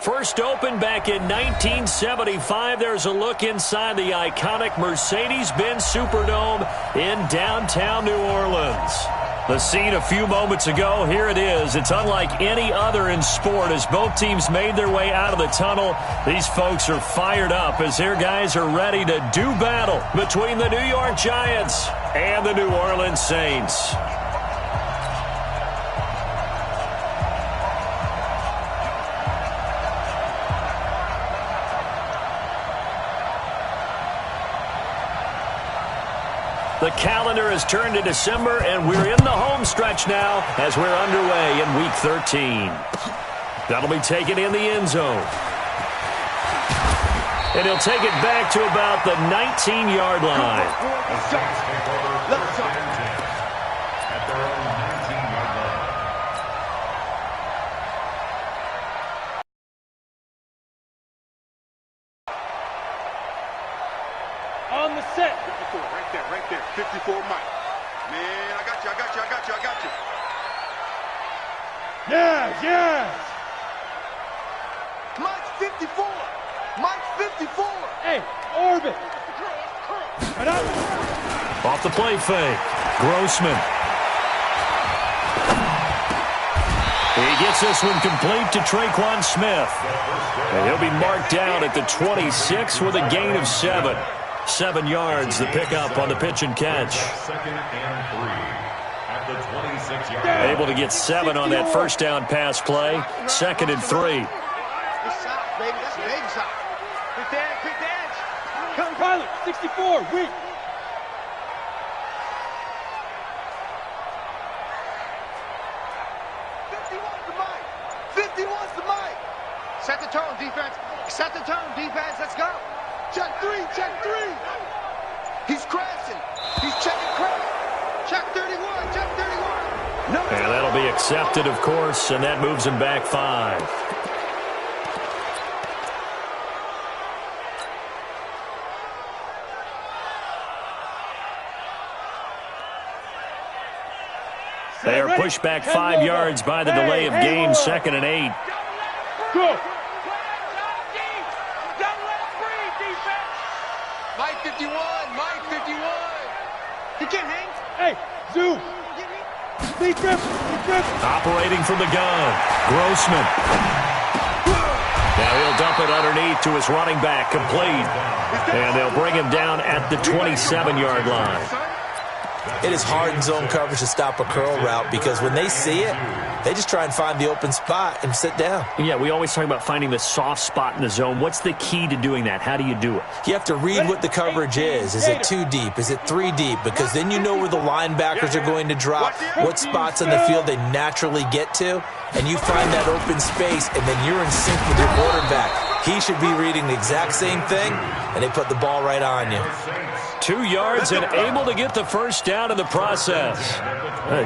First opened back in 1975. There's a look inside the iconic Mercedes-Benz Superdome in downtown New Orleans. The scene a few moments ago, here it is. It's unlike any other in sport as both teams made their way out of the tunnel. These folks are fired up as their guys are ready to do battle between the New York Giants and the New Orleans Saints. The calendar has turned to December, and we're in the home stretch now as we're underway in Week 13. That'll be taken in the end zone. And he'll take it back to about the 19-yard line. On the set. 54, right there. 54, Mike. Man, I got you. Yes. Mike's 54. Hey, orbit. Off the play fake. Grossman. He gets this one complete to Traquan Smith. And he'll be marked down at the 26 with a gain of 7. 7 yards, the pickup on the pitch and catch. Able to get 7 on that first down pass play. 2nd and 3. Quick dance. Kyler, 64, weak. Set the tone, defense. Let's go. Check three. He's crashing. He's checking crash. Check 31. No. And that'll be accepted, of course, and that moves him back 5. They are pushed back 5 yards by the delay of game. 2nd and 8. Go. Mike 51. He can't hang. Hey, zoom. Lead grip. Operating from the gun. Grossman. Now he'll dump it underneath to his running back, complete. And they'll bring him down at the 27-yard line. It is hard in zone coverage to stop a curl route because when they see it, they just try and find the open spot and sit down. Yeah, we always talk about finding the soft spot in the zone. What's the key to doing that? How do you do it? You have to read what the coverage is. Is it 2 deep? Is it 3 deep? Because then you know where the linebackers are going to drop, what spots on the field they naturally get to, and you find that open space, and then you're in sync with your quarterback. He should be reading the exact same thing, and they put the ball right on you. 2 yards and able to get the first down in the process.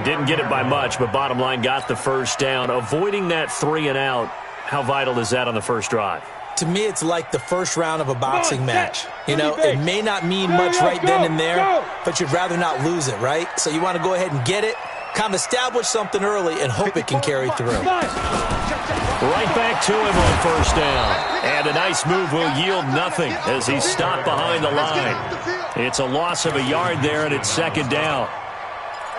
Didn't get it by much, but bottom line got the first down. Avoiding that 3 and out, how vital is that on the first drive? To me, it's like the first round of a boxing match. You know, it may not mean much right then and there, but you'd rather not lose it, right? So you want to go ahead and get it, kind of establish something early, and hope it can carry through. Right back to him on first down. And a nice move will yield nothing as he's stopped behind the line. It's a loss of a yard there, and it's 2nd down.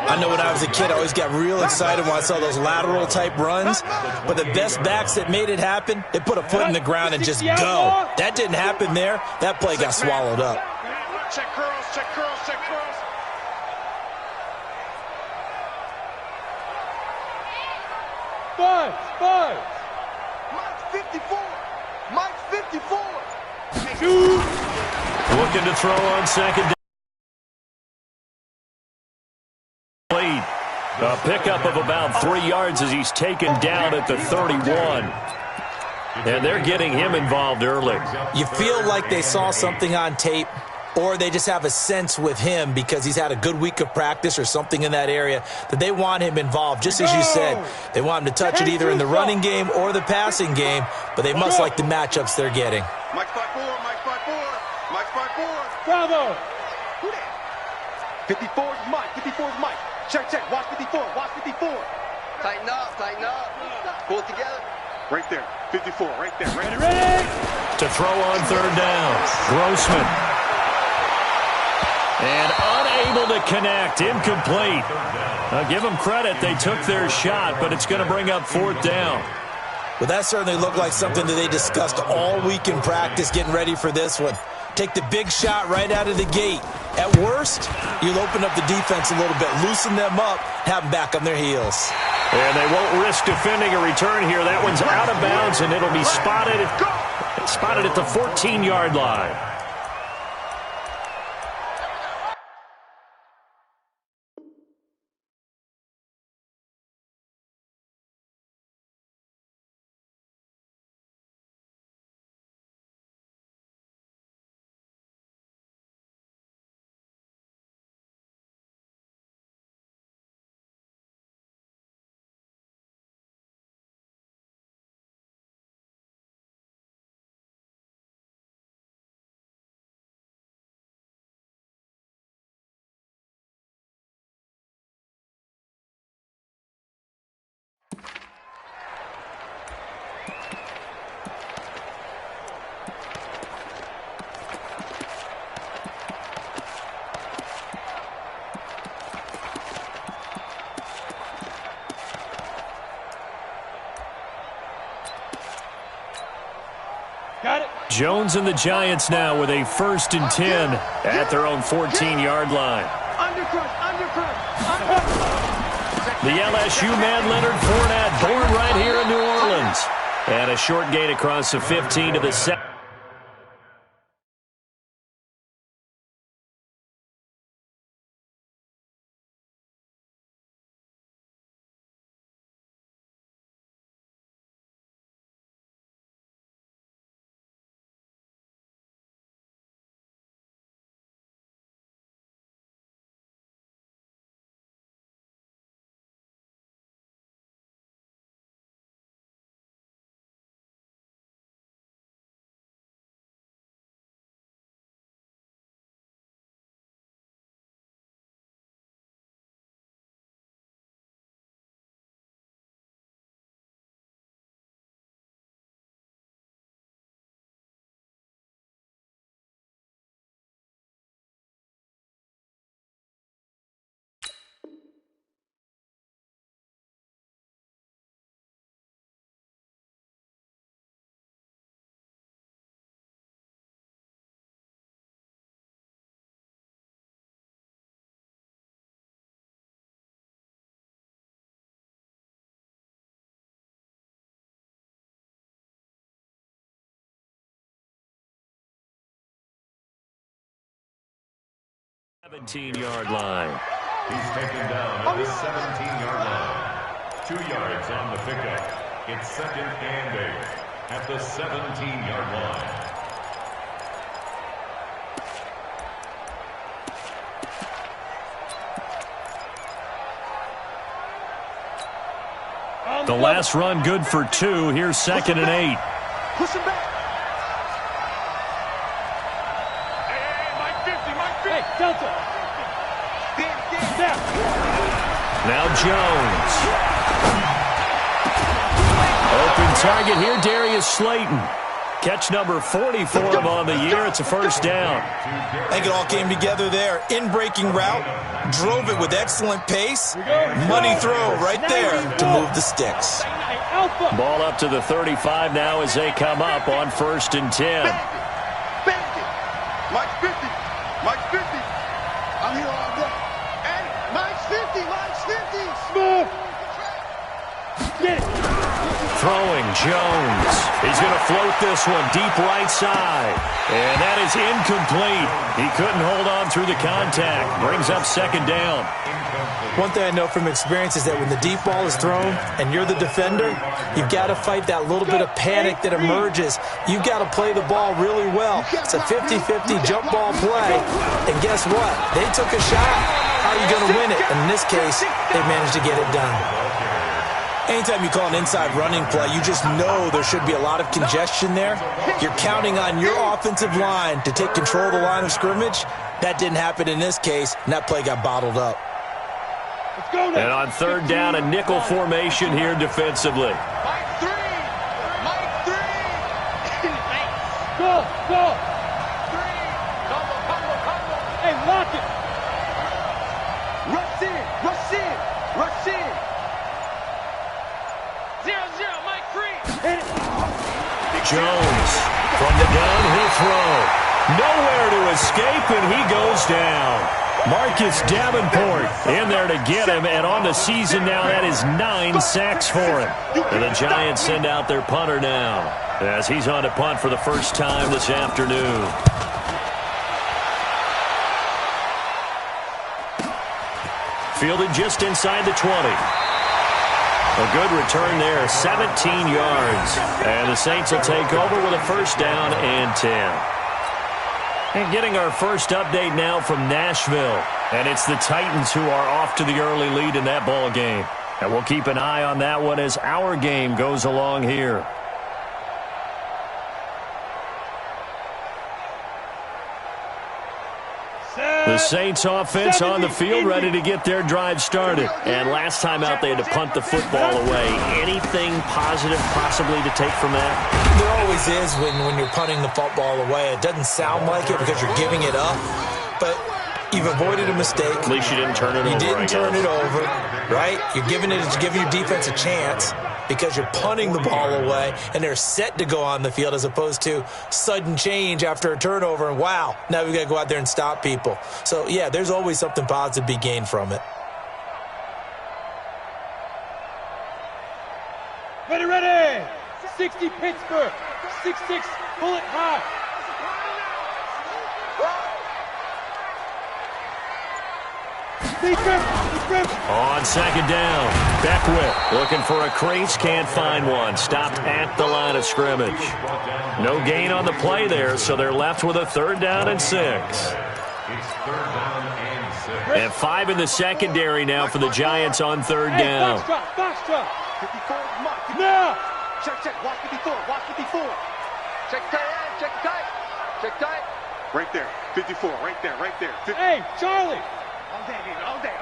I know when I was a kid, I always got real excited when I saw those lateral-type runs. But the best backs that made it happen, they put a foot in the ground and just go. That didn't happen there. That play got swallowed up. Check curls. Five. Mike's 54. Looking to throw on 2nd down. A pickup of about 3 yards as he's taken down at the 31. And they're getting him involved early. You feel like they saw something on tape, or they just have a sense with him because he's had a good week of practice or something in that area that they want him involved. Just as you said, they want him to touch it either in the running game or the passing game, but they must like the matchups they're getting. Mike's 5'4. Bravo. 54's Mike. Check. Watch 54. Tighten up. Pull it together. Right there. 54, right there. Ready. To throw on third down. Grossman. And unable to connect. Incomplete. Give them credit. They took their shot, but it's going to bring up fourth down. Well, that certainly looked like something that they discussed all week in practice getting ready for this one. Take the big shot right out of the gate. At worst, you'll open up the defense a little bit, loosen them up, have them back on their heels. And they won't risk defending a return here. That one's out of bounds, and it'll be spotted at the 14-yard line. Got it. Jones and the Giants now with a 1st and 10 at their own 14-yard line. The LSU man, Leonard Fournette, born right here in New Orleans. And a short gain across the 15 to the 7. Yard line. He's taken down at the 17-yard line. 2 yards on the pickup. It's 2nd and 8 at the 17-yard line. The last run good for 2. Here's 2nd and 8. Push him back. Hey, Delta. Now Jones. Open target here, Darius Slayton. Catch number 40 for him on the year. It's a 1st down. I think it all came together there. In-breaking route, drove it with excellent pace. Money throw right there to move the sticks. Ball up to the 35 now as they come up on 1st and 10. Mike's 50. Mike's 50. I'm here all day. And Mike's 50. Mike's 50. Smooth. Get it. Throwing Jones. He's going to float this one deep right side. And that is incomplete. He couldn't hold on through the contact. Brings up 2nd down. One thing I know from experience is that when the deep ball is thrown and you're the defender, you've got to fight that little bit of panic that emerges. You've got to play the ball really well. It's a 50-50 jump ball play. And guess what? They took a shot. How are you going to win it? And in this case, they managed to get it done. Anytime you call an inside running play, you just know there should be a lot of congestion there. You're counting on your offensive line to take control of the line of scrimmage. That didn't happen in this case, and that play got bottled up. And on 3rd down, a nickel formation here defensively. Mike 3. Mike Go. Hey, lock it. Rush in, rush in, rush in. 0-0, Mike Green. Hit it. Jones from the gun, he'll throw. Nowhere to escape, and he goes down. Marcus Davenport in there to get him, and on the season now, that is 9 sacks for him. And the Giants send out their punter now, as he's on to punt for the first time this afternoon. Fielded just inside the 20. A good return there, 17 yards. And the Saints will take over with a first down and 10. And getting our first update now from Nashville. And it's the Titans who are off to the early lead in that ball game. And we'll keep an eye on that one as our game goes along here. The Saints offense on the field ready to get their drive started. And last time out they had to punt the football away. Anything positive possibly to take from that? There always is when you're punting the football away. It doesn't sound like it because you're giving it up, but you've avoided a mistake. At least you didn't turn it over. You didn't turn it over, right? You're giving your defense a chance because you're punting the ball away, and they're set to go on the field as opposed to sudden change after a turnover, and wow, now we've got to go out there and stop people. So, yeah, there's always something positive to be gained from it. Ready, ready. 60 Pittsburgh. 6-6, pull it high. On second down, Beckwith looking for a crease, can't find one. Stopped at the line of scrimmage. No gain on the play there, so they're left with a third down and 6. It's third down and 6. And 5 in the secondary now for the Giants on third down. Box drop. 54 is marked. Now. Check. Watch 54. Watch 54. Check tight. Check tight. Check tight. Right there. 54. Right there. 50. Hey, Charlie. All day.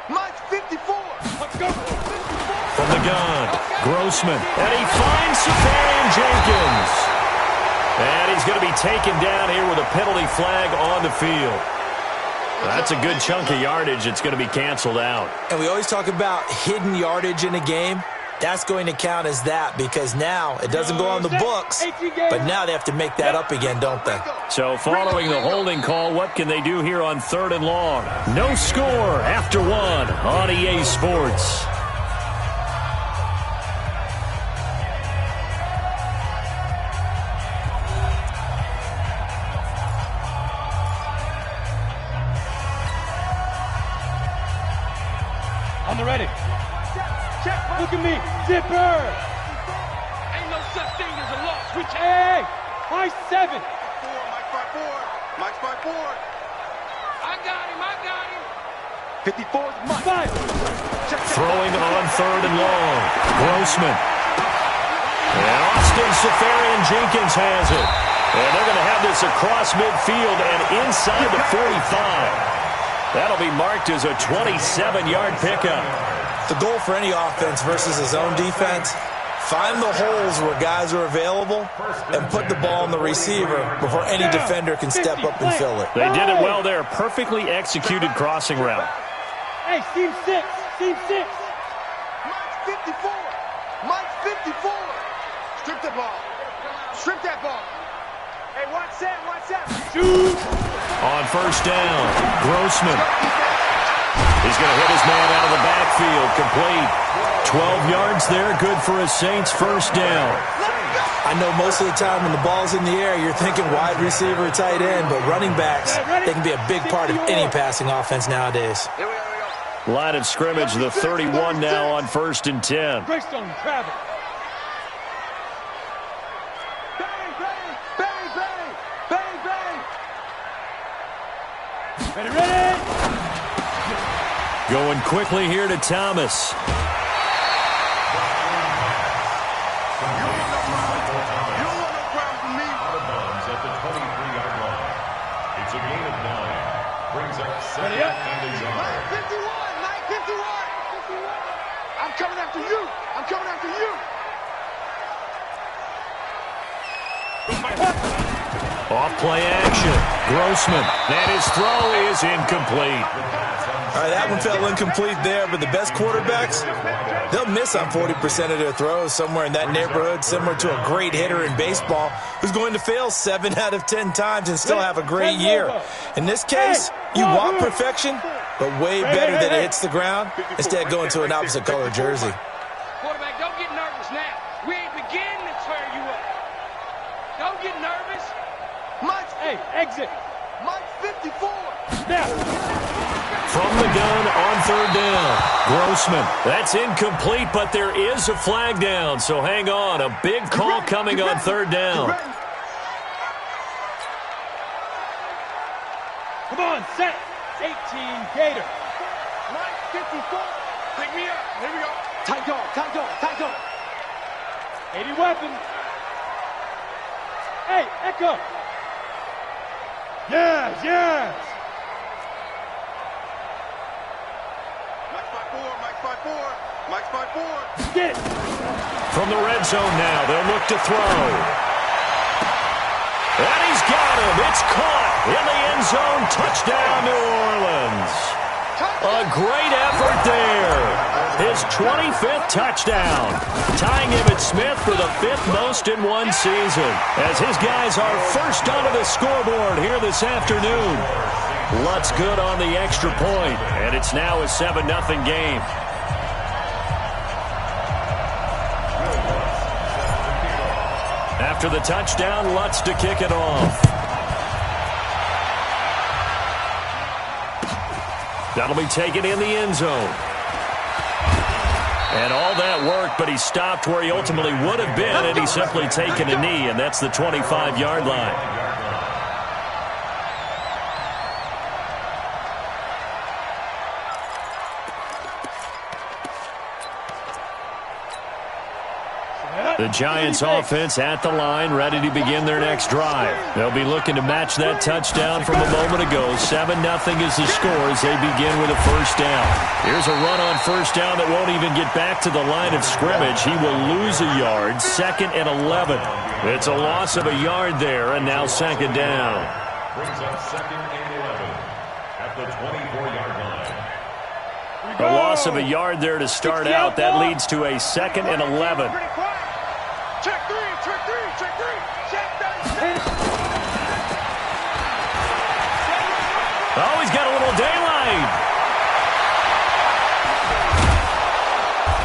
Mike's 54. Let's go. From the gun, Grossman, and he finds Safarian Jenkins. And he's going to be taken down here with a penalty flag on the field. That's a good chunk of yardage. It's going to be canceled out. And we always talk about hidden yardage in a game. That's going to count as that because now it doesn't go on the books, but now they have to make that up again, don't they? So following the holding call, what can they do here on third and long? No score after 1 on EA Sports. On the ready. Look at me. Zipper. Ain't no such thing as a loss. Switch. Hey. High 7. Mike's by 4. I got him. 54 is Mike. 5. Throwing on third and long. Grossman. And Austin Safarian Jenkins has it. And they're going to have this across midfield and inside the 45. That'll be marked as a 27-yard pickup. The goal for any offense versus his own defense, find the holes where guys are available and put the ball on the receiver before any defender can step up and fill it. They did it well there. Perfectly executed crossing route. Hey, seam 6. Seam 6. Mike's 54. Mike's 54. Strip the ball. Strip that ball. Hey, watch that. Shoot. On first down, Grossman. He's going to hit his man out of the backfield. Complete. 12 yards there. Good for a Saints first down. I know most of the time when the ball's in the air, you're thinking wide receiver, tight end, but running backs, they can be a big part of any passing offense nowadays. Here we go. Line of scrimmage, the 31 now on first and 10. Greystone travel. Bang. Ready. Going quickly here to Thomas. It's a gain of 9. Brings up second Ready up. and a yard. Mike 51. I'm coming after you. Off-play action. Grossman. And his throw is incomplete. All right, that one fell incomplete there, but the best quarterbacks, they'll miss on 40% of their throws, somewhere in that neighborhood, similar to a great hitter in baseball who's going to fail 7 out of 10 times and still have a great year. In this case, you want perfection, but way better that it hits the ground instead of going to an opposite color jersey. Quarterback, don't get nervous now. We ain't beginning to tear you up. Don't get nervous. Mike's, Hey, exit. Mike's 54. Now. From the gun on third down. Grossman. That's incomplete, but there is a flag down, so hang on. A big call coming on third down. Come on, set. 18 Gator. Mike 54. Pick me up. Here we go. Tight dog, tight dog, tight dog. 80 weapon. Hey, Echo. Yes, yes. Mike's 5-4. Mike's 5-4. Get it. From the red zone now, they'll look to throw. And he's got him. It's caught in the end zone. Touchdown, New Orleans. A great effort there. His 25th touchdown. Tying Emmitt Smith for the 5th most in one season. As his guys are first onto the scoreboard here this afternoon. Lutz good on the extra point, and it's now a 7-0 game. After the touchdown, Lutz to kick it off. That'll be taken in the end zone. And all that work, but he stopped where he ultimately would have been, and he's simply taken a knee, and that's the 25-yard line. The Giants offense at the line, ready to begin their next drive. They'll be looking to match that touchdown from a moment ago. 7-0 is the score as they begin with a first down. Here's a run on first down that won't even get back to the line of scrimmage. He will lose a yard, 2nd and 11. It's a loss of a yard there, and now 2nd down. Brings up 2nd and 11 at the 24-yard line. A loss of a yard there to start out. That leads to a 2nd and 11. Check three, check three, check three. Check that. Oh, he's got a little daylight.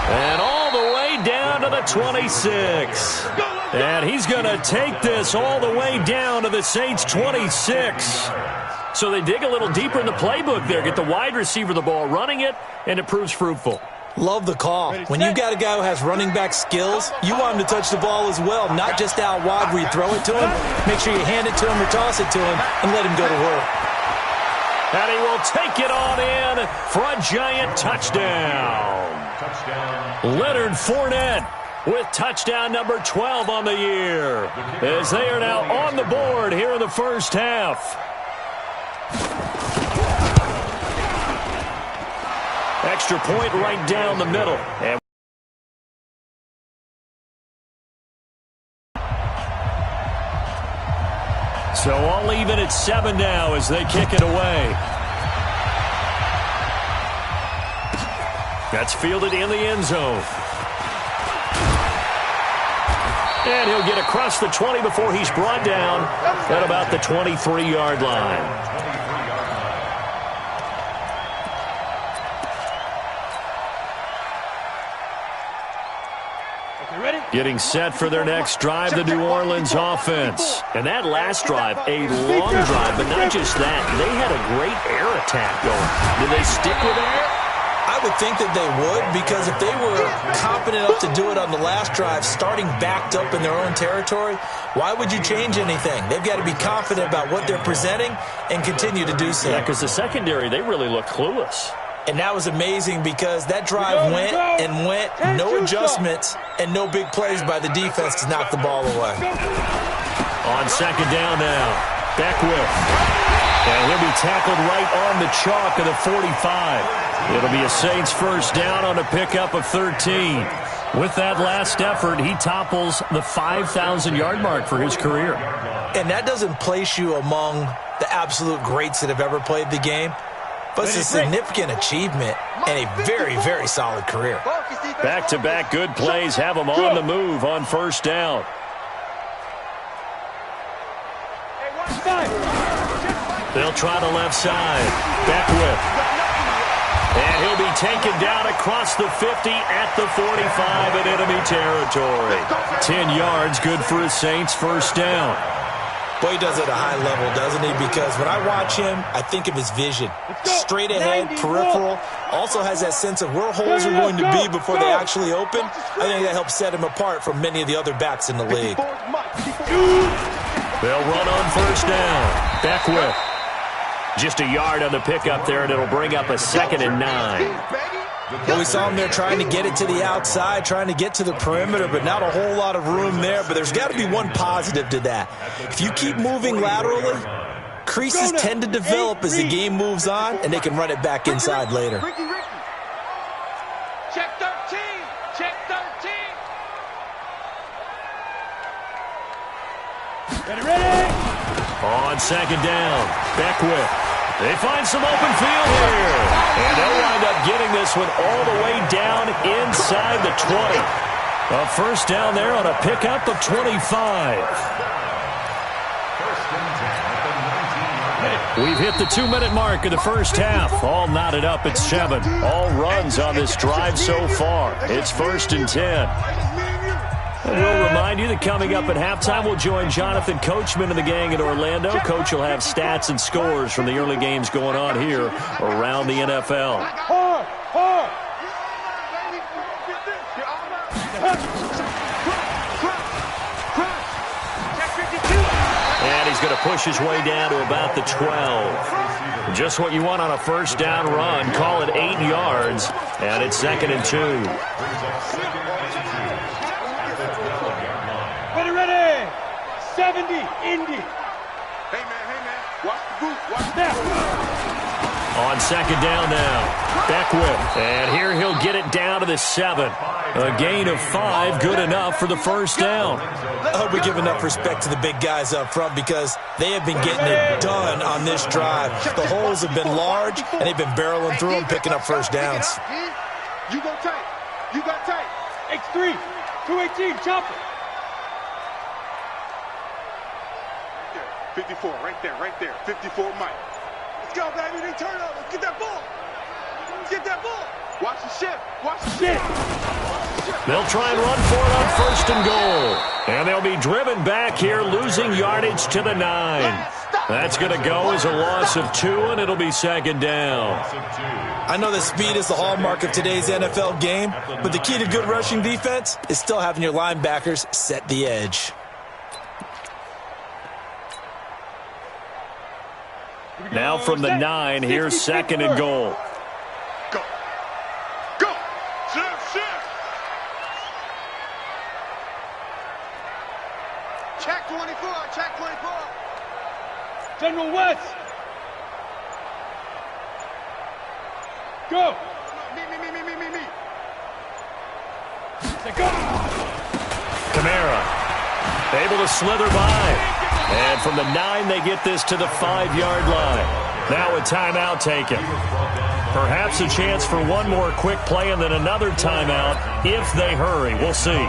And all the way down to the 26. And he's going to take this all the way down to the Saints' 26. So they dig a little deeper in the playbook there, get the wide receiver the ball, running it, and it proves fruitful. Love the call. When you've got a guy who has running back skills, you want him to touch the ball as well, not just out wide where you throw it to him. Make sure you hand it to him or toss it to him and let him go to work. And he will take it on in for a Giant touchdown. Leonard Fournette with touchdown number 12 on the year, as they are now on the board here in the first half. Extra point right down the middle. And so all even at 7 now as they kick it away. That's fielded in the end zone. And he'll get across the 20 before he's brought down at about the 23-yard line. Getting set for their next drive, the New Orleans offense. And that last drive, a long drive, but not just that. They had a great air attack going. Did they stick with air? I would think that they would, because if they were confident enough to do it on the last drive, starting backed up in their own territory, why would you change anything? They've got to be confident about what they're presenting and continue to do so. Yeah, because the secondary, they really look clueless. And that was amazing because that drive went and went, no adjustments, and no big plays by the defense to knock the ball away. On 2nd down now, Beckwith. And he'll be tackled right on the chalk of the 45. It'll be a Saints first down on a pickup of 13. With that last effort, he topples the 5,000-yard mark for his career. And that doesn't place you among the absolute greats that have ever played the game, but it's a significant achievement and a very, very solid career. Back-to-back good plays have him on the move on first down. They'll try the left side. Beckwith. And he'll be taken down across the 50 at the 45 in enemy territory. 10 yards, good for his Saints first down. Boy, he does it at a high level, doesn't he? Because when I watch him, I think of his vision. Straight ahead, peripheral. Also has that sense of where holes are going to be before they actually open. I think that helps set him apart from many of the other backs in the league. They'll run on first down. Beckwith. Just a yard on the pickup there, and it'll bring up a 2nd and 9. Well, we saw him there trying to get it to the outside, trying to get to the perimeter, but not a whole lot of room there. But there's got to be one positive to that. If you keep moving laterally, creases tend to develop as the game moves on, and they can run it back inside later. Check 13. Check 13. Ready? On second down, Beckwith. They find some open field here. And they'll wind up getting this one all the way down inside the 20. A first down there on a pickup of 25. We've hit the 2-minute mark of the first half. All knotted up at 7. All runs on this drive so far. It's 1st and 10. And we'll remind you that coming up at halftime, we'll join Jonathan Coachman and the gang in Orlando. Coach will have stats and scores from the early games going on here around the NFL. And he's going to push his way down to about the 12. Just what you want on a first down run. Call it 8 yards, and it's 2nd and 2. Ready? 70, Indy. Hey, man. Watch the boot. Watch that. On second down now, Beckwith. And here he'll get it down to the 7. A gain of 5, good enough for the first down. I hope we give enough respect to the big guys up front because they have been getting it done on this drive. The holes have been large, and they've been barreling through them, picking up first downs. You go tight. You got tight. X3, 218, chopper. 54, right there. 54, Mike. Let's go, baby. They turn over. Let's get that ball. Get that ball. Watch the shift. Watch the shift. They'll try and run for it on 1st and goal. And they'll be driven back here, losing yardage to the 9. That's going to go as a loss of 2, and it'll be 2nd down. I know that speed is the hallmark of today's NFL game, but the key to good rushing defense is still having your linebackers set the edge. Now from the 9, here's 2nd and goal. Go. Shift. Check 24. General West. Go. Me. Go. Kamara able to slither by. And from the 9, they get this to the 5-yard line. Now a timeout taken. Perhaps a chance for one more quick play and then another timeout if they hurry. We'll see.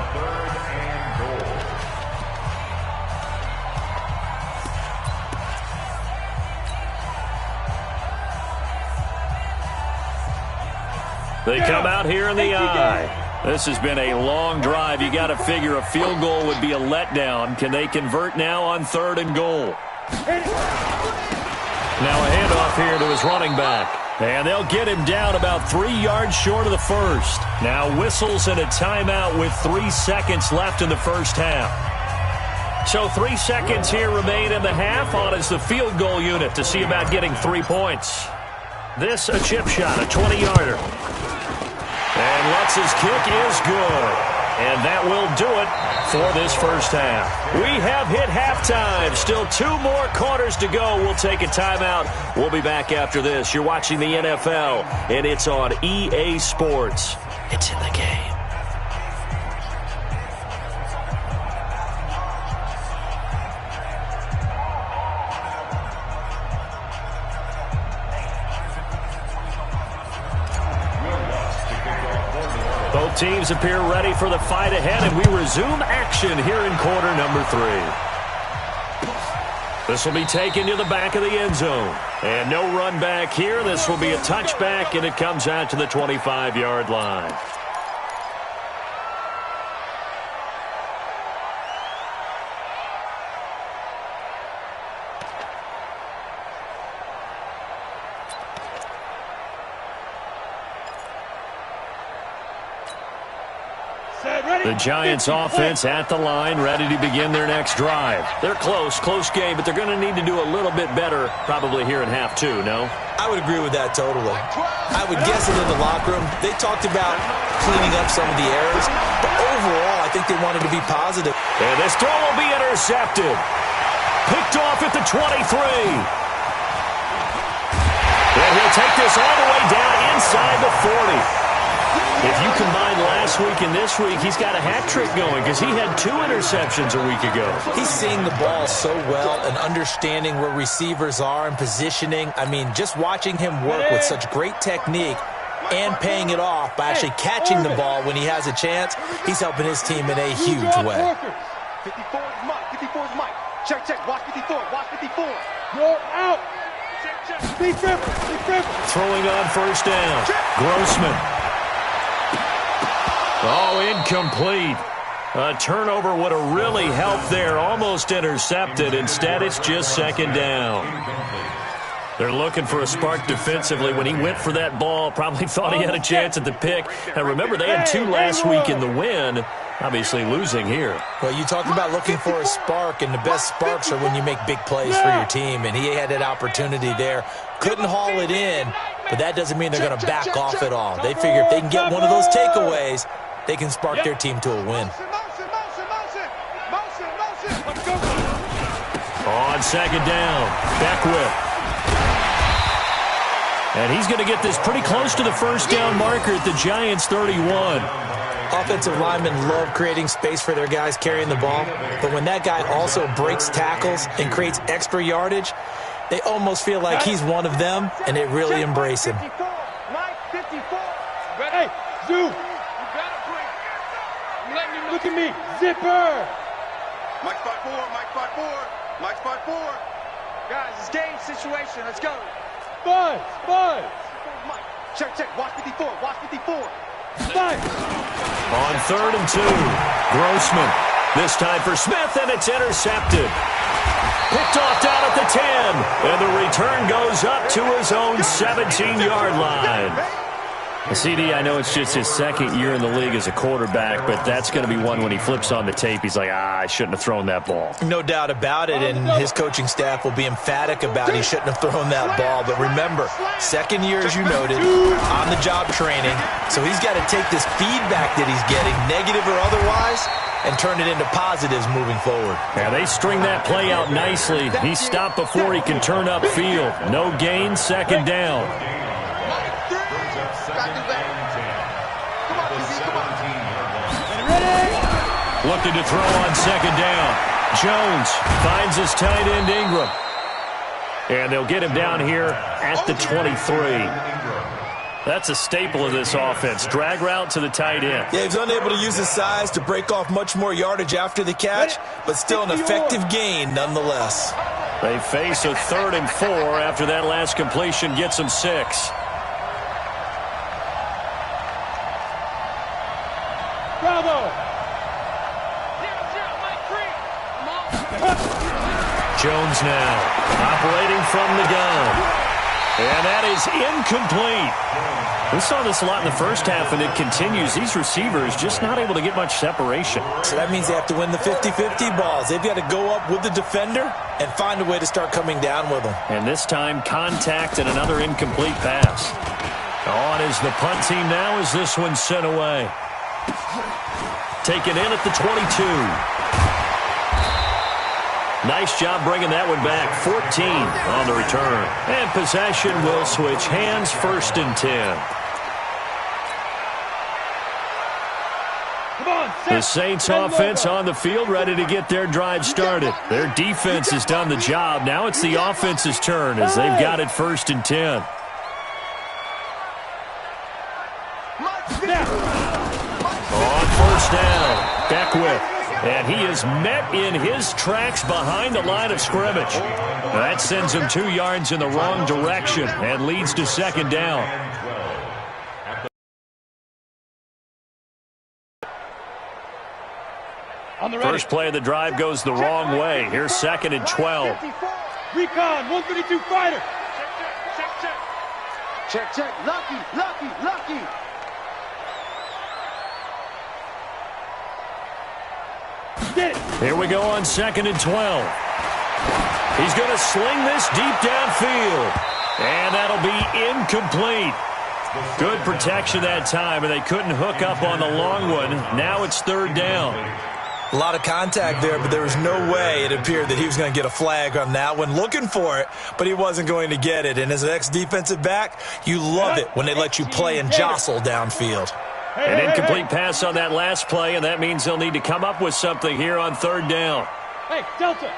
They come out here in the I. This has been a long drive. You got to figure a field goal would be a letdown. Can they convert now on 3rd and goal? Now a handoff here to his running back. And they'll get him down about 3 yards short of the first. Now whistles and a timeout with 3 seconds left in the first half. So 3 seconds here remain in the half. On is the field goal unit to see about getting 3 points. This a chip shot, a 20-yarder. And Lutz's kick is good. And that will do it for this first half. We have hit halftime. Still 2 more quarters to go. We'll take a timeout. We'll be back after this. You're watching the NFL, and it's on EA Sports. It's in the game. Both teams appear ready for the fight ahead, and we resume action here in quarter number 3. This will be taken to the back of the end zone. And no run back here. This will be a touchback, and it comes out to the 25-yard line. The Giants offense at the line, ready to begin their next drive. They're close game, but they're going to need to do a little bit better probably here in half 2, no? I would agree with that totally. I would guess that in the locker room, they talked about cleaning up some of the errors, but overall, I think they wanted to be positive. And this throw will be intercepted. Picked off at the 23. And he'll take this all the way down inside the 40. If you combine last week and this week, he's got a hat trick going because he had 2 interceptions a week ago. He's seeing the ball so well and understanding where receivers are and positioning. I mean, just watching him work with such great technique and paying it off by actually catching the ball when he has a chance, he's helping his team in a huge way. 54 is Mike. 54 is Mike. Check. Watch 54. Watch 54. You're out. Be careful. Throwing on first down. Grossman. Oh, incomplete. A turnover would have really helped there. Almost intercepted. Instead, it's just second down. They're looking for a spark defensively. When he went for that ball, probably thought he had a chance at the pick. And remember, they had 2 last week in the win. Obviously losing here. Well, you talked about looking for a spark, and the best sparks are when you make big plays for your team, and he had that opportunity there. Couldn't haul it in, but that doesn't mean they're going to back off at all. They figure if they can get one of those takeaways, they can spark their team to a win. On second down, Beckwith. And he's going to get this pretty close to the first down marker at the Giants' 31. Offensive linemen love creating space for their guys carrying the ball, but when that guy also breaks tackles and creates extra yardage, they almost feel like he's one of them, and they really embrace him. Hey, Zoo. Look at me. Zipper. Mike 5-4. Mike 5-4. Guys, it's game situation. Let's go. Buzz. Mike. Check. Watch 54. Buzz. On 3rd and 2, Grossman. This time for Smith, and it's intercepted. Picked off down at the 10, and the return goes up to his own 17-yard line. CD, I know it's just his second year in the league as a quarterback, but that's going to be one when he flips on the tape, he's like, I shouldn't have thrown that ball. No doubt about it, and his coaching staff will be emphatic about he shouldn't have thrown that ball. But remember, second year, as you noted, on-the-job training, so he's got to take this feedback that he's getting, negative or otherwise, and turn it into positives moving forward. Yeah, they string that play out nicely. He stopped before he can turn upfield. No gain, second down. Looking to throw on second down. Jones finds his tight end Ingram. And they'll get him down here at the 23. That's a staple of this offense. Drag route to the tight end. Yeah, he's unable to use his size to break off much more yardage after the catch, but still an effective gain nonetheless. They face a 3rd and 4 after that last completion gets them 6. Bravo. Jones now operating from the gun. And that is incomplete. We saw this a lot in the first half, and it continues. These receivers just not able to get much separation. So that means they have to win the 50-50 balls. They've got to go up with the defender and find a way to start coming down with them. And this time, contact and another incomplete pass. On is the punt team now as this one's sent away. Taken in at the 22. Nice job bringing that one back. 14 on the return. And possession will switch hands, 1st and 10. The Saints offense on the field, ready to get their drive started. Their defense has done the job. Now it's the offense's turn as they've got it 1st and 10. first down. Beckwith. And he is met in his tracks behind the line of scrimmage. That sends him 2 yards in the wrong direction and leads to second down. First play of the drive goes the wrong way. Here's second and 12. Recon, 132 fighter. Check, check. Lucky, lucky, lucky. Here we go on second and 12. He's going to sling this deep downfield. And that'll be incomplete. Good protection that time, and they couldn't hook up on the long one. Now it's third down. A lot of contact there, but there was no way it appeared that he was going to get a flag on that one. Looking for it, but he wasn't going to get it. And as an ex-defensive back, you love it when they let you play and jostle downfield. An incomplete pass on that last play, and that means they'll need to come up with something here on third down. Hey, Delta.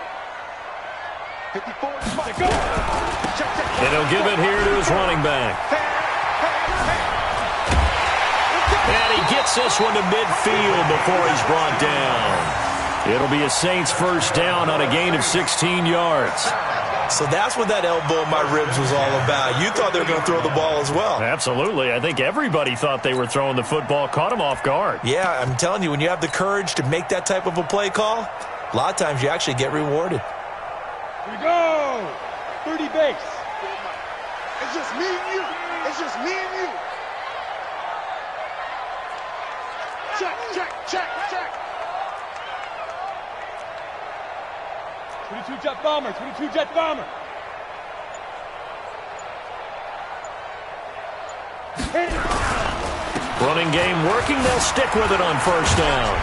54. And he'll give it here to his running back. And he gets this one to midfield before he's brought down. It'll be a Saints first down on a gain of 16 yards. So that's what that elbow in my ribs was all about. You thought they were going to throw the ball as well. Absolutely. I think everybody thought they were throwing the football, caught him off guard. Yeah, I'm telling you, when you have the courage to make that type of a play call, a lot of times you actually get rewarded. Here we go. 30 base. It's just me and you. It's just me and you. Check, check, check, check. 22 jet bomber, 22 jet bomber. Running game working. They'll stick with it on first down.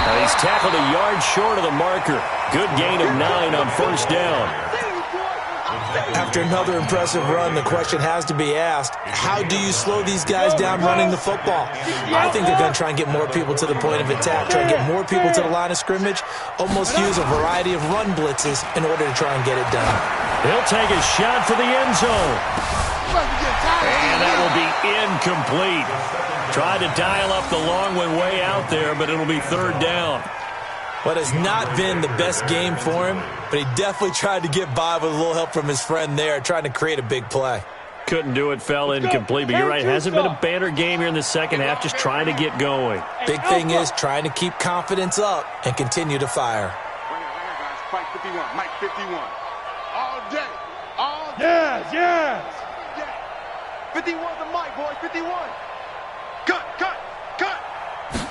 Now he's tackled a yard short of the marker. Good gain of 9 on first down. After another impressive run, the question has to be asked, how do you slow these guys down running the football? I think they're going to try and get more people to the point of attack, try and get more people to the line of scrimmage, almost use a variety of run blitzes in order to try and get it done. He'll take a shot for the end zone. And that will be incomplete. Tried to dial up the long one way out there, but it'll be third down. What has not been the best game for him, but he definitely tried to get by with a little help from his friend there, trying to create a big play. Couldn't do it, fell incomplete, but you're right. It hasn't been a banner game here in the second half, just trying to get going. Big thing is trying to keep confidence up and continue to fire. Mike 51, Mike 51. All day, all day. Yes, yes. 51's the mic, boys, 51. Cut, cut, cut.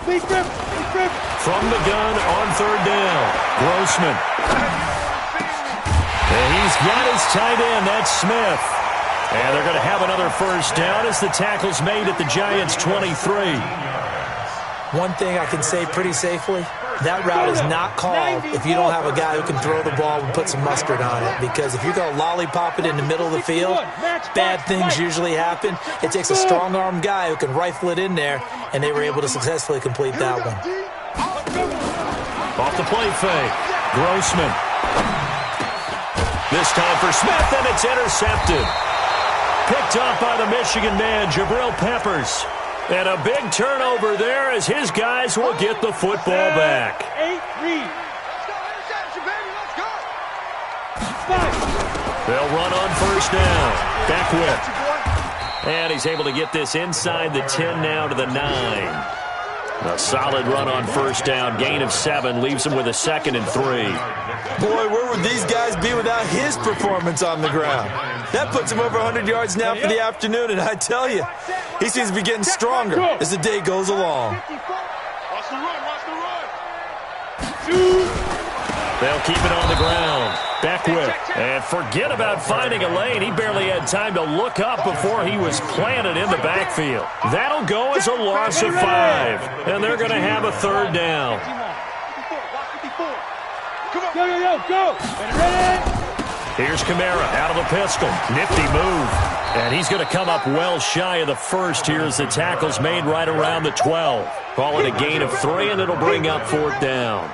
Lee Griffin, Lee Griffin. From the gun on third down, Grossman. And he's got his tight end, that's Smith. And they're going to have another first down as the tackle's made at the Giants' 23. One thing I can say pretty safely, that route is not called if you don't have a guy who can throw the ball and put some mustard on it. Because if you're going to lollipop it in the middle of the field, bad things usually happen. It takes a strong-armed guy who can rifle it in there, and they were able to successfully complete that one. Off the play fake, Grossman. This time for Smith, and it's intercepted. Picked up by the Michigan man, Jabril Peppers. And a big turnover there as his guys will get the football back. 8-3. They'll run on first down. Beckwith. And he's able to get this inside the 10 now to the 9. A solid run on first down. Gain of 7 leaves him with a second and 3. Boy, where would these guys be without his performance on the ground? That puts him over 100 yards now for the afternoon, and I tell you, he seems to be getting stronger as the day goes along. Watch the run, watch the run. They'll keep it on the ground. Beckwith. And forget about finding a lane. He barely had time to look up before he was planted in the backfield. That'll go as a loss of 5. And they're going to have a third down. Go, go, go, go. Ready? Here's Kamara out of the pistol. Nifty move. And he's going to come up well shy of the first here as the tackle's made right around the 12. Call it a gain of 3, and it'll bring up fourth down.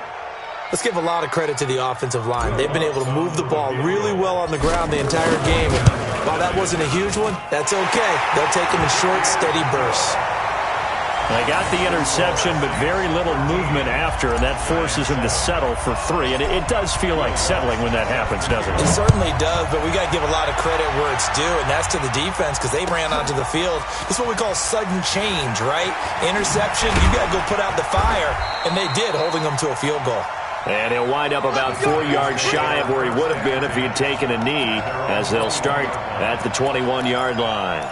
Let's give a lot of credit to the offensive line. They've been able to move the ball really well on the ground the entire game. And while that wasn't a huge one, that's okay. They'll take them in short, steady bursts. They got the interception, but very little movement after, and that forces him to settle for 3. And it does feel like settling when that happens, doesn't it? It certainly does, but we got to give a lot of credit where it's due, and that's to the defense because they ran onto the field. It's what we call sudden change, right? Interception, you got to go put out the fire, and they did, holding them to a field goal. And he'll wind up about 4 yards shy of where he would have been if he had taken a knee, as they'll start at the 21-yard line.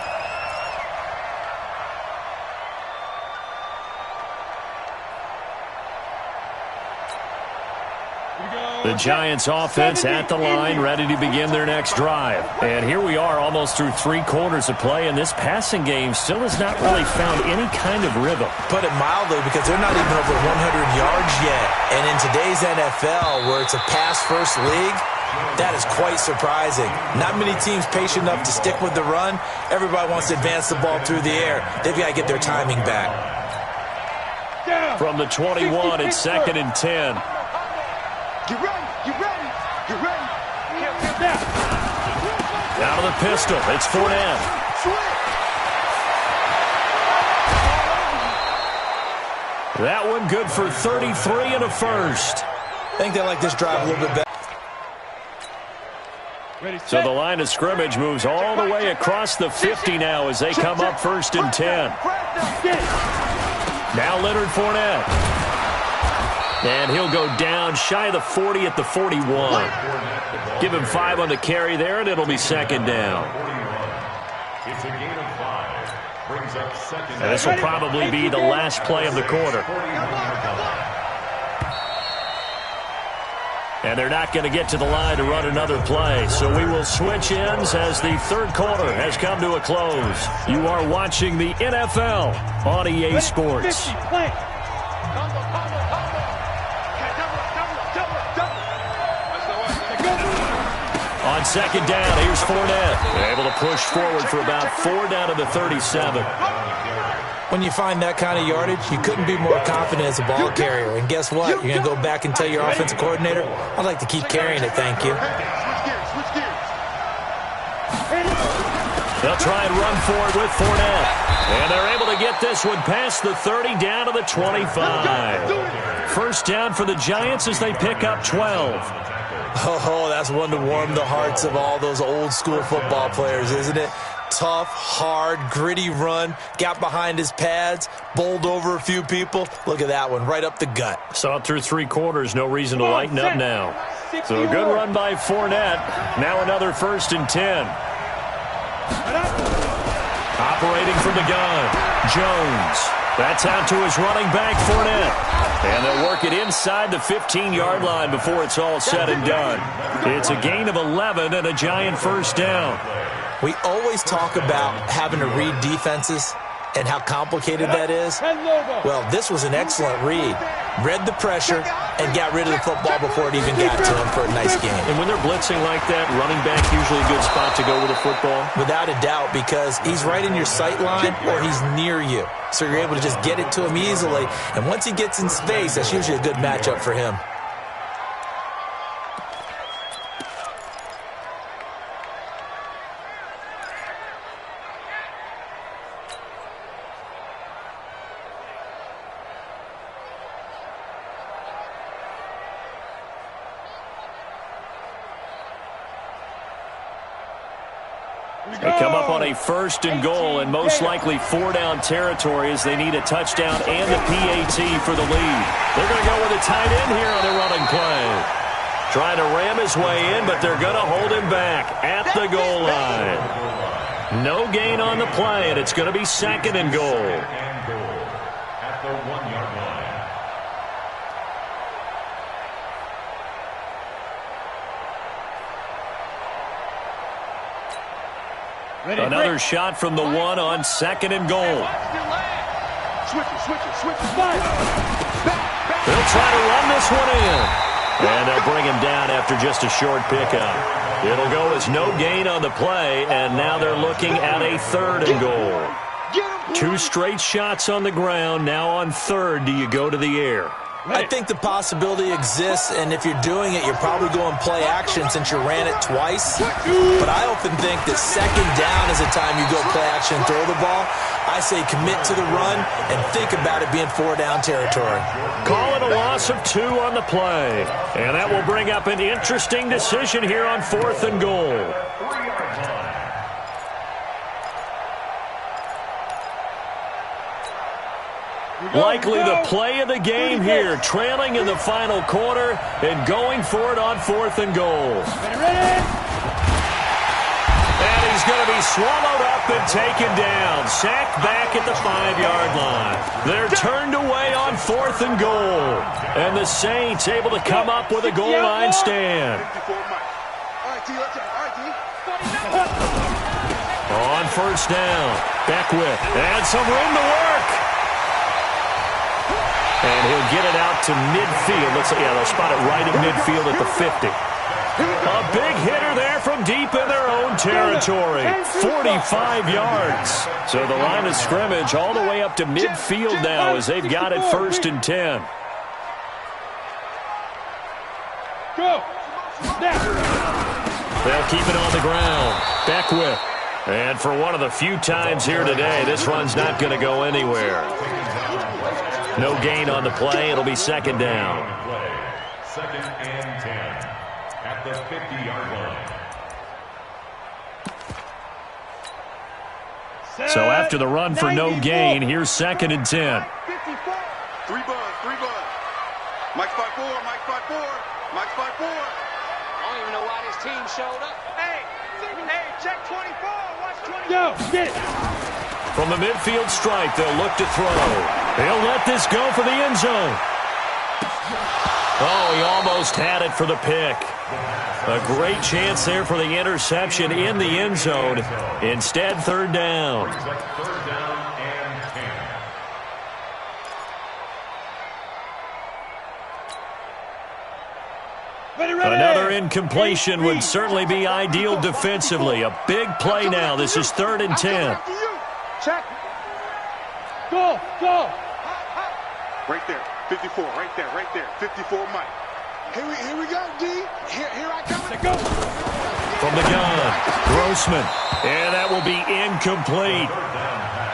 The Giants offense at the line, ready to begin their next drive. And here we are almost through 3 quarters of play, and this passing game still has not really found any kind of rhythm. Put it mildly, because they're not even over 100 yards yet. And in today's NFL, where it's a pass-first league, that is quite surprising. Not many teams patient enough to stick with the run. Everybody wants to advance the ball through the air. They've got to get their timing back. From the 21, it's 2nd and 10. Get ready, get ready, get ready. Out of the pistol, it's Fournette. That one good for 33 and a first. I think they like this drive a little bit better. So the line of scrimmage moves all the way across the 50 now as they come up 1st and 10. Now Leonard Fournette. And he'll go down shy of the 40 at the 41. Give him 5 on the carry there, and it'll be 2nd down. It's a gain of 5. Brings up 2nd. And this will probably be the last play of the quarter. And they're not going to get to the line to run another play. So we will switch ends as the 3rd quarter has come to a close. You are watching the NFL on EA Sports. On 2nd down, here's Fournette. Able to push forward for about 4 down to the 37. When you find that kind of yardage, you couldn't be more confident as a ball carrier. And guess what? You're going to go back and tell your offensive coordinator, I'd like to keep carrying it, thank you. They'll try and run forward with Fournette. And they're able to get this one past the 30 down to the 25. First down for the Giants as they pick up 12. Oh, that's one to warm the hearts of all those old school football players, isn't it? Tough, hard, gritty run, got behind his pads, bowled over a few people. Look at that one, right up the gut. Saw it through 3 quarters, no reason to lighten up now. So a good run by Fournette. Now another 1st and 10. Operating from the gun, Jones. That's out to his running back, Fournette. And they'll work it inside the 15-yard line before it's all said and done. It's a gain of 11 and a Giant first down. We always talk about having to read defenses and how complicated that is. Well, this was an excellent read. Read the pressure and got rid of the football before it even got to him for a nice game. And when they're blitzing like that, running back usually a good spot to go with a football? Without a doubt, because he's right in your sight line or he's near you. So you're able to just get it to him easily. And once he gets in space, that's usually a good matchup for him. They come up on a 1st and goal and most likely 4 down territory as they need a touchdown and a PAT for the lead. They're going to go with a tight end here on the running play. Trying to ram his way in, but they're going to hold him back at the goal line. No gain on the play, and it's going to be 2nd and goal. At the 1-yard line. Another shot from the 1 on 2nd and goal. They'll try to run this one in. And they'll bring him down after just a short pickup. It'll go as no gain on the play, and now they're looking at a 3rd and goal. 2 straight shots on the ground. Now on 3rd, do you go to the air? I think the possibility exists, and if you're doing it, you're probably going play action since you ran it twice. But I often think that second down is the time you go play action and throw the ball. I say commit to the run and think about it being 4-down territory. Call it a loss of 2 on the play. And that will bring up an interesting decision here on 4th and goal. Likely the play of the game here, trailing in the final quarter and going for it on 4th and goal. And he's going to be swallowed up and taken down. Sacked back at the 5-yard line. They're turned away on 4th and goal. And the Saints able to come up with a goal line stand. On 1st down, Beckwith, and some room to work. And he'll get it out to midfield. They'll spot it right in midfield at the 50. A big hitter there from deep in their own territory. 45 yards. So the line of scrimmage all the way up to midfield now as they've got it 1st and 10. Go. They'll keep it on the ground. Beckwith. And for one of the few times here today, this run's not going to go anywhere. No gain on the play. It'll be 2nd down. 2nd and 10 at the 50-yard line. So after the run for no gain, here's 2nd and 10. 3 buzz. Mike's 5-4. Mike's 5-4. I don't even know why this team showed up. Hey, check 24. Watch 24. Go. Get it. From the midfield stripe, they'll look to throw. He'll let this go for the end zone. Oh, he almost had it for the pick. A great chance there for the interception in the end zone. Instead, 3rd down. 3rd down and 10. Another incompletion would certainly be ideal defensively. A big play now. This is 3rd and 10. Check. Go. Right there. 54. Right there. 54 Mike. Here we go, D. Here I come. Go. From the gun, Grossman. And that will be incomplete.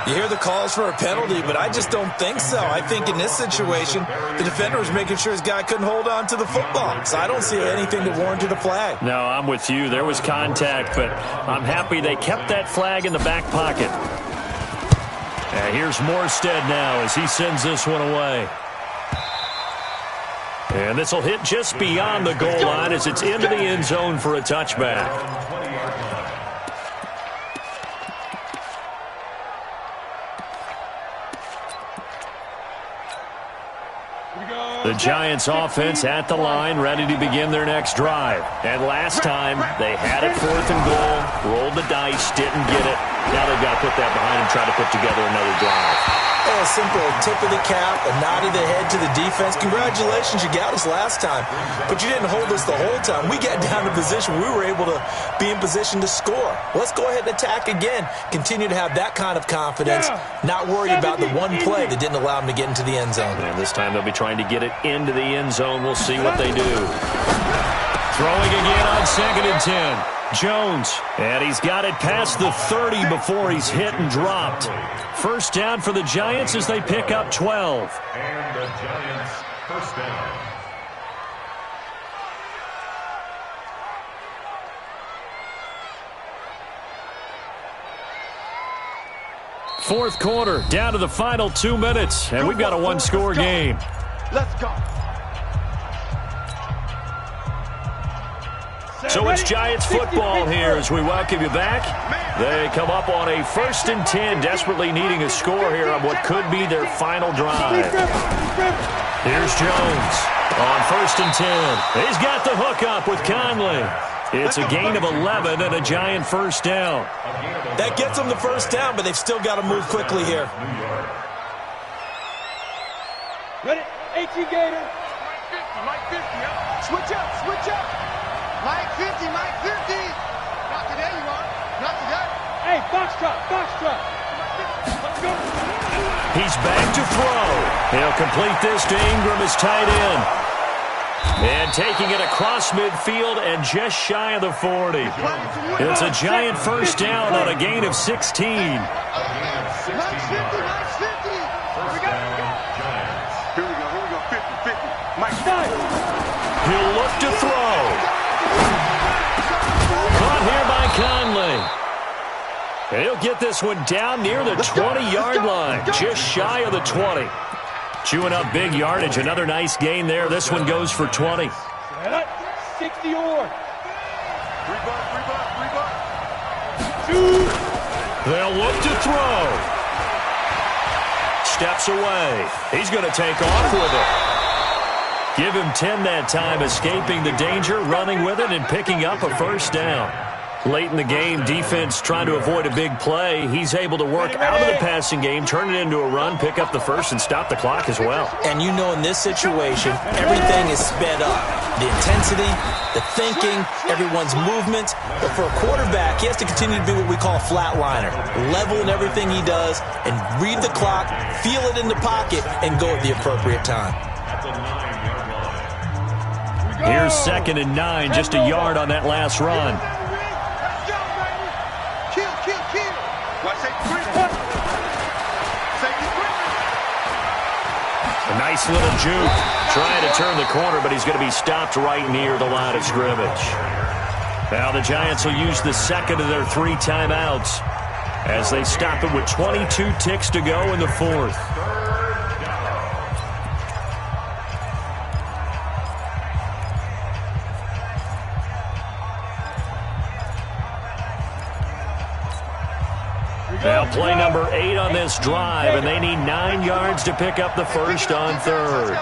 You hear the calls for a penalty, but I just don't think so. I think in this situation, the defender was making sure his guy couldn't hold on to the football. So I don't see anything that warranted a flag. No, I'm with you. There was contact, but I'm happy they kept that flag in the back pocket. And here's Morstead now as he sends this one away. And this will hit just beyond the goal line as it's into the end zone for a touchback. The Giants offense at the line, ready to begin their next drive. And last time, they had it 4th and goal, rolled the dice, didn't get it. Now they've got to put that behind them, try to put together another drive. A simple tip of the cap, a nod of the head to the defense. Congratulations, you got us last time. But you didn't hold us the whole time. We got down to position. We were able to be in position to score. Let's go ahead and attack again. Continue to have that kind of confidence. Not worried about the one play that didn't allow them to get into the end zone. And this time they'll be trying to get it into the end zone. We'll see what they do. Throwing again on 2nd and 10. Jones, and he's got it past the 30 before he's hit and dropped. 1st down for the Giants as they pick up 12. And the Giants 1st down. Fourth quarter, down to the final 2 minutes, and we've got a one-score game. Let's go. So it's Giants football here as we welcome you back. They come up on a 1st and 10, desperately needing a score here on what could be their final drive. Here's Jones on 1st and 10. He's got the hook up with Conley. It's a gain of 11 and a Giant 1st down. That gets them the 1st down, but they've still got to move quickly here. Ready? 18 Gator. Mike 50, Switch up. Mike 50. Not today, you are. Not today. Hey, box truck. Let's go. He's back to throw. He'll complete this to Ingram, his tight end. And taking it across midfield and just shy of the 40. It's a giant first down on a gain of 16. Here we go, here we go, 50. Mike. He'll look to throw. Caught here by Conley. He'll get this one down near the 20-yard line, just shy of the 20. Chewing up big yardage. Another nice gain there. This one goes for 20. 60 or. They'll look to throw. Steps away. He's going to take off with it. Give him 10 that time, escaping the danger, running with it, and picking up a first down. Late in the game, defense trying to avoid a big play. He's able to work out of the passing game, turn it into a run, pick up the first, and stop the clock as well. And you know in this situation, everything is sped up. The intensity, the thinking, everyone's movement. But for a quarterback, he has to continue to be what we call a flatliner. Level in everything he does and read the clock, feel it in the pocket, and go at the appropriate time. Here's 2nd and 9, just a yard on that last run. A nice little juke. Trying to turn the corner, but he's going to be stopped right near the line of scrimmage. Now the Giants will use the second of their 3 timeouts as they stop it with 22 ticks to go in the 4th. Now play number 8 on this drive, and they need 9 yards to pick up the first on 3rd.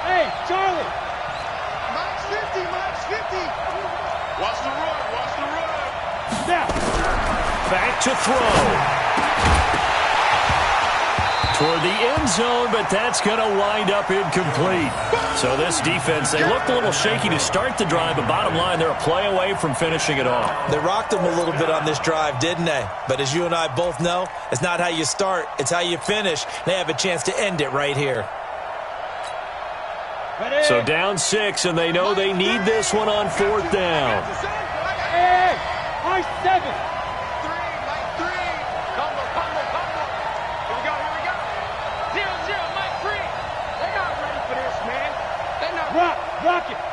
Hey, Charlie. Mike's 50. Watch the run. Now. Back to throw. Toward the end zone, but that's going to wind up incomplete. So this defense, they looked a little shaky to start the drive, but bottom line, they're a play away from finishing it off. They rocked them a little bit on this drive, didn't they? But as you and I both know, it's not how you start, it's how you finish. They have a chance to end it right here. So down 6, and they know they need this one on 4th down. Hey, Mike 7.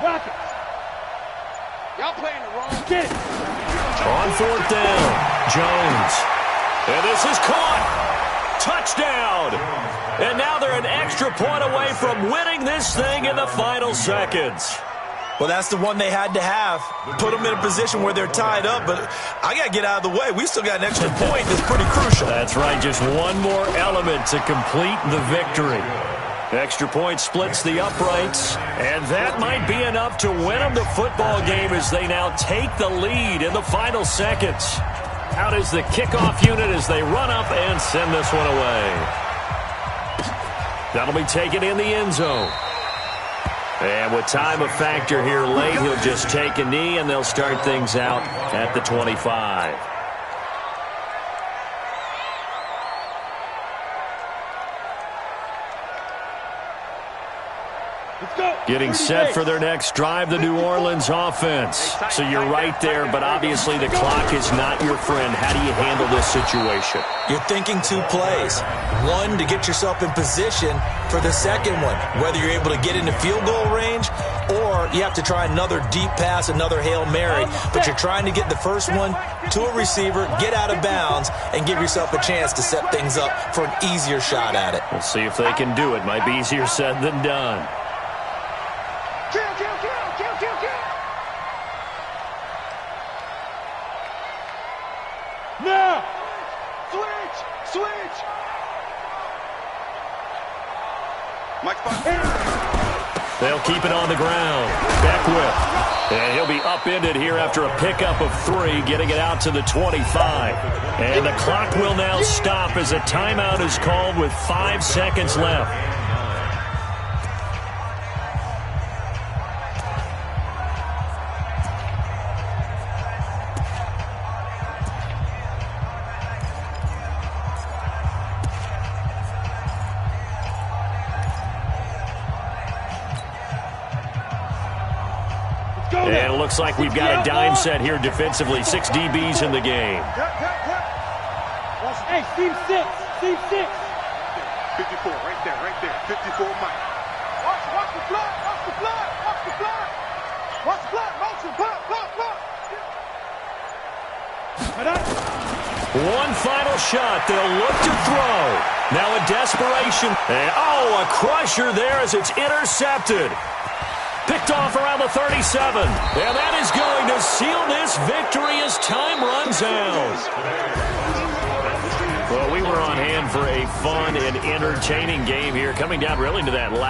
Rock it. Y'all playing the wrong. Get it. On 4th down, Jones. And this is caught. Touchdown. And now they're an extra point away from winning this thing in the final seconds. Well, that's the one they had to have. Put them in a position where they're tied up, but I got to get out of the way. We still got an extra point that's pretty crucial. That's right, just one more element to complete the victory. Extra point splits the uprights, and that might be enough to win them the football game as they now take the lead in the final seconds. Out is the kickoff unit as they run up and send this one away. That'll be taken in the end zone. And with time a factor here late, he'll just take a knee, and they'll start things out at the 25. Getting set for their next drive, the New Orleans offense. So you're right there, but obviously the clock is not your friend. How do you handle this situation? You're thinking 2 plays. One, to get yourself in position for the second one, whether you're able to get into field goal range or you have to try another deep pass, another Hail Mary. But you're trying to get the first one to a receiver, get out of bounds, and give yourself a chance to set things up for an easier shot at it. We'll see if they can do it. Might be easier said than done. Kill. Now. Switch. Mike 5. They'll keep it on the ground. Beckwith. And he'll be upended here after a pickup of 3, getting it out to the 25. And the clock will now stop as a timeout is called with 5 seconds left. looks like we've got a dime set here defensively. 6 DBs in the game. Hey, team 6. Team 6. 54, right there, 54, Mike. Watch the blood, watch the blood, watch the blood. Watch the blood, motion, blood. One final shot. They'll look to throw. Now a desperation. And, a crusher there as it's intercepted. Picked off around the 37. And that is going to seal this victory as time runs out. Well, we were on hand for a fun and entertaining game here, coming down really to that last